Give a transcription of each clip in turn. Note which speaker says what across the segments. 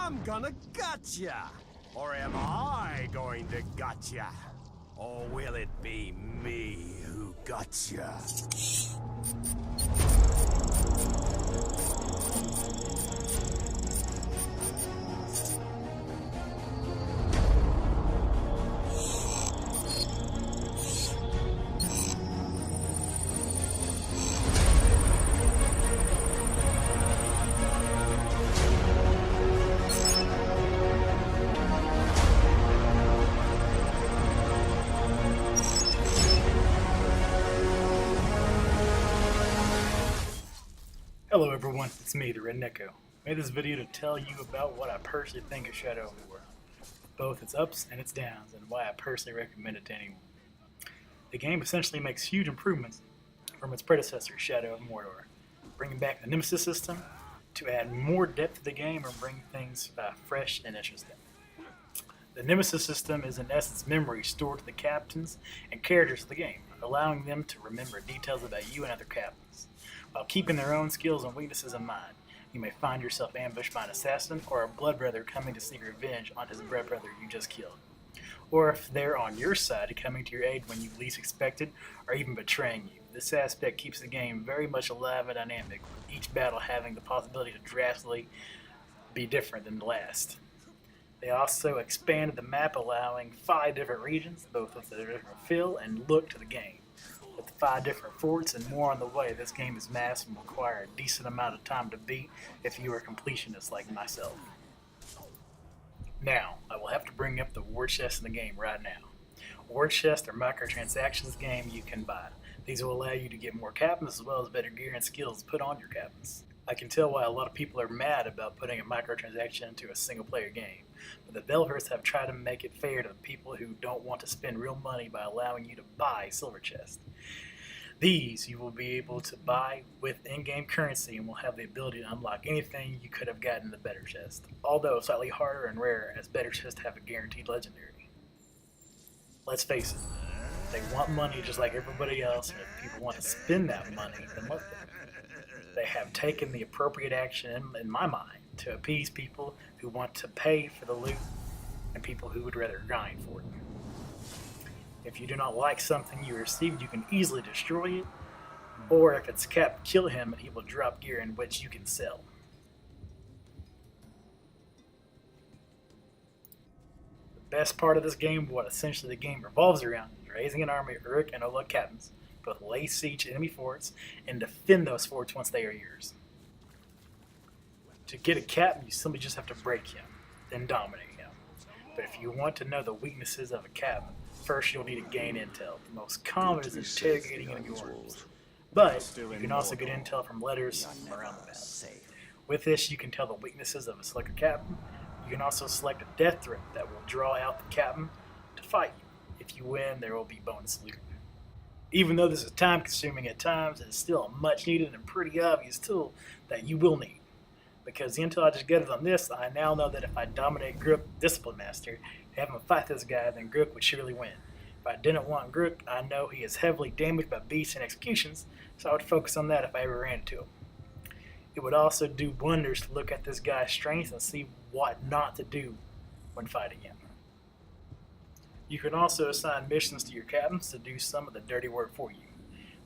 Speaker 1: I'm gonna gotcha! Or am I going to gotcha? Or will it be me who gotcha?
Speaker 2: Hello everyone, it's me, the Rednecko. I made this video to tell you about what I personally think of Shadow of War, both its ups and its downs, and why I personally recommend it to anyone. The game essentially makes huge improvements from its predecessor, Shadow of Mordor, bringing back the Nemesis system to add more depth to the game and bring things fresh and interesting. The Nemesis system is in essence memory stored to the captains and characters of the game, allowing them to remember details about you and other captains, while keeping their own skills and weaknesses in mind. You may find yourself ambushed by an assassin or a blood brother coming to seek revenge on his blood brother you just killed. Or if they're on your side, coming to your aid when you least expected, or even betraying you. This aspect keeps the game very much alive and dynamic, with each battle having the possibility to drastically be different than the last. They also expanded the map, allowing 5 different regions, both with a different feel and look to the game. With 5 different forts and more on the way, this game is massive and will require a decent amount of time to beat if you are a completionist like myself. Now, I will have to bring up the war chests in the game right now. War chests are microtransactions game you can buy. These will allow you to get more captains as well as better gear and skills put on your captains. I can tell why a lot of people are mad about putting a microtransaction into a single player game, but the developers have tried to make it fair to the people who don't want to spend real money by allowing you to buy silver chests. These you will be able to buy with in-game currency and will have the ability to unlock anything you could have gotten in the better chest, although slightly harder and rarer as better chests have a guaranteed legendary. Let's face it, they want money just like everybody else, and if people want to spend that money, then let them. They have taken the appropriate action, in my mind, to appease people who want to pay for the loot and people who would rather grind for it. If you do not like something you received, you can easily destroy it, or if it's capped, kill him and he will drop gear in which you can sell. The best part of this game, what essentially the game revolves around, is raising an army of Uruk and Olug captains, both lay siege to enemy forts and defend those forts once they are yours. To get a captain, you simply just have to break him, then dominate him. But if you want to know the weaknesses of a captain, first you'll need to gain intel. The most common is interrogating enemy orders, but you can also get intel from letters from around the map. With this, you can tell the weaknesses of a selected captain. You can also select a death threat that will draw out the captain to fight you. If you win, there will be bonus loot. Even though this is time consuming at times, it is still a much needed and pretty obvious tool that you will need. Because the intel I just gathered on this, I now know that if I dominate Grook, Discipline Master, and have him fight this guy, then Grook would surely win. If I didn't want Grook, I know he is heavily damaged by beasts and executions, so I would focus on that if I ever ran into him. It would also do wonders to look at this guy's strengths and see what not to do when fighting him. You can also assign missions to your captains to do some of the dirty work for you.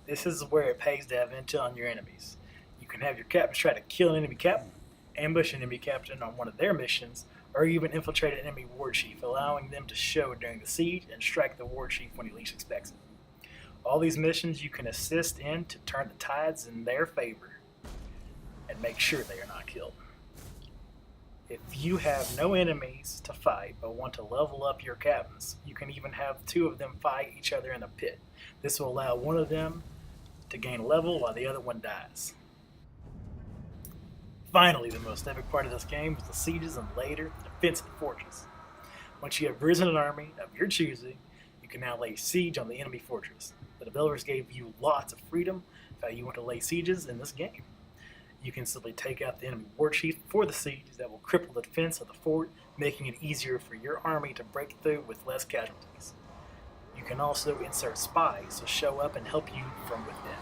Speaker 2: This is where it pays to have intel on your enemies. You can have your captains try to kill an enemy captain, ambush an enemy captain on one of their missions, or even infiltrate an enemy war chief, allowing them to show during the siege and strike the war chief when he least expects it. All these missions you can assist in to turn the tides in their favor and make sure they are not killed. If you have no enemies to fight but want to level up your captains, you can even have 2 of them fight each other in a pit. This will allow one of them to gain level while the other one dies. Finally, the most epic part of this game is the sieges and later the defense of the fortress. Once you have risen an army of your choosing, you can now lay siege on the enemy fortress. The developers gave you lots of freedom of how you want to lay sieges in this game. You can simply take out the enemy war chief before the siege that will cripple the defense of the fort, making it easier for your army to break through with less casualties. You can also insert spies to show up and help you from within.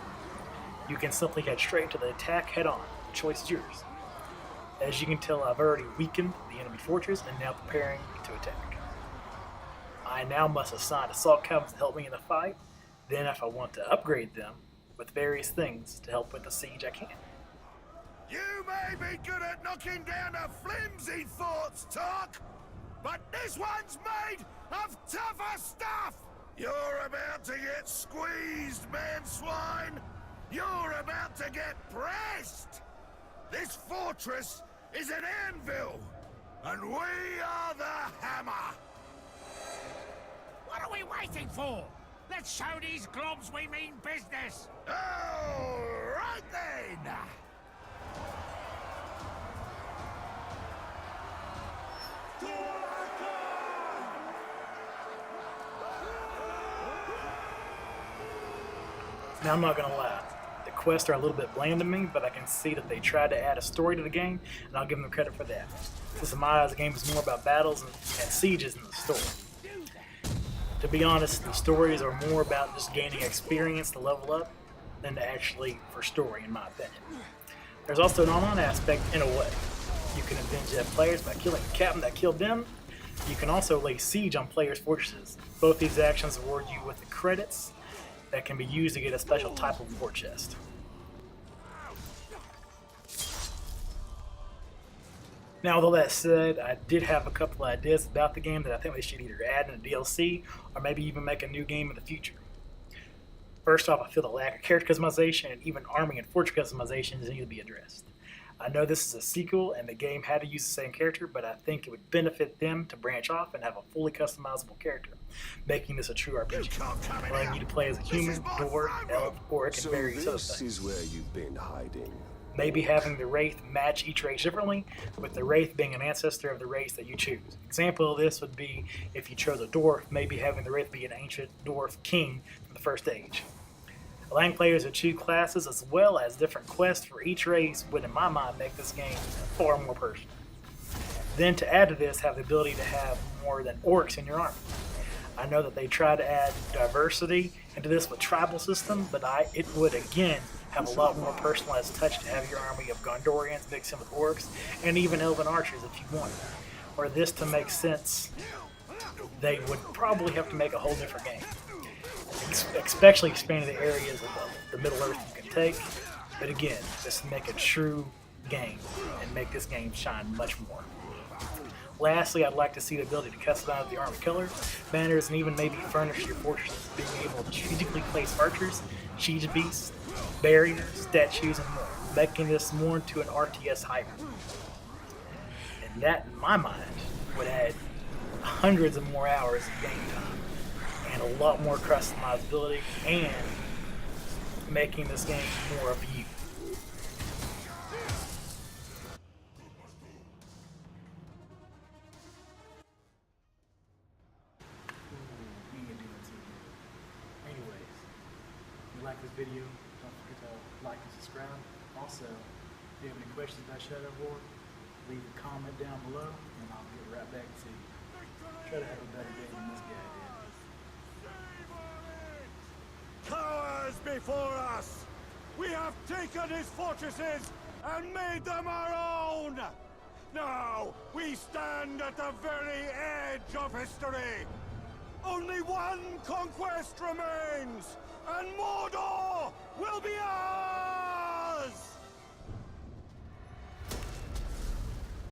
Speaker 2: You can simply head straight to the attack head on. The choice is yours. As you can tell, I've already weakened the enemy fortress and now preparing to attack. I now must assign assault cabins to help me in the fight. Then if I want to upgrade them with various things to help with the siege, I can.
Speaker 1: You may be good at knocking down a flimsy fort's talk, but this one's made of tougher stuff! You're about to get squeezed, man swine! You're about to get pressed! This fortress is an anvil, and we are the hammer!
Speaker 3: What are we waiting for? Let's show these globs we mean business!
Speaker 1: All right then!
Speaker 2: Now, I'm not going to lie. The quests are a little bit bland to me, but I can see that they tried to add a story to the game, and I'll give them credit for that. Since in my eyes, the game is more about battles and sieges than the story. To be honest, the stories are more about just gaining experience to level up than to actually for story, in my opinion. There's also an online aspect in a way. You can avenge dead players by killing the captain that killed them. You can also lay siege on players' fortresses. Both these actions reward you with the credits that can be used to get a special type of war chest. Now, with all that said, I did have a couple of ideas about the game that I think they should either add in a DLC or maybe even make a new game in the future. First off, I feel the lack of character customization and even army and fortress customizations need to be addressed. I know this is a sequel and the game had to use the same character, but I think it would benefit them to branch off and have a fully customizable character, making this a true RPG, allowing you to play as a human, dwarf, elf, orc, and various other things.
Speaker 4: This is where you've been hiding.
Speaker 2: Maybe having the Wraith match each race differently, with the Wraith being an ancestor of the race that you choose. Example of this would be if you chose a dwarf, maybe having the Wraith be an ancient dwarf king from the first age. Allowing players to choose classes as well as different quests for each race would, in my mind, make this game far more personal. Then to add to this, have the ability to have more than orcs in your army. I know that they try to add diversity into this with tribal system, but it would again have a lot more personalized touch to have your army of Gondorians mixed in with orcs and even elven archers if you want. For this to make sense, they would probably have to make a whole different game. Especially expanding the areas of the Middle Earth you can take, but again, just to make a true game and make this game shine much more. Lastly, I'd like to see the ability to customize the army colors, banners, and even maybe furnish your fortresses, being able to strategically place archers, siege beasts, barriers, statues, and more, making this more into an RTS hybrid. And that, in my mind, would add hundreds of more hours of game time and a lot more customizability and making this game more of you. Anyways, if you like this video, don't forget to like and subscribe. Also, if you have any questions about Shadow War, leave a comment down below and I'll get right back to you. Try to have a better game than this guy did.
Speaker 1: Cowards before us! We have taken his fortresses and made them our own! Now, we stand at the very edge of history! Only one conquest remains, and Mordor will be ours!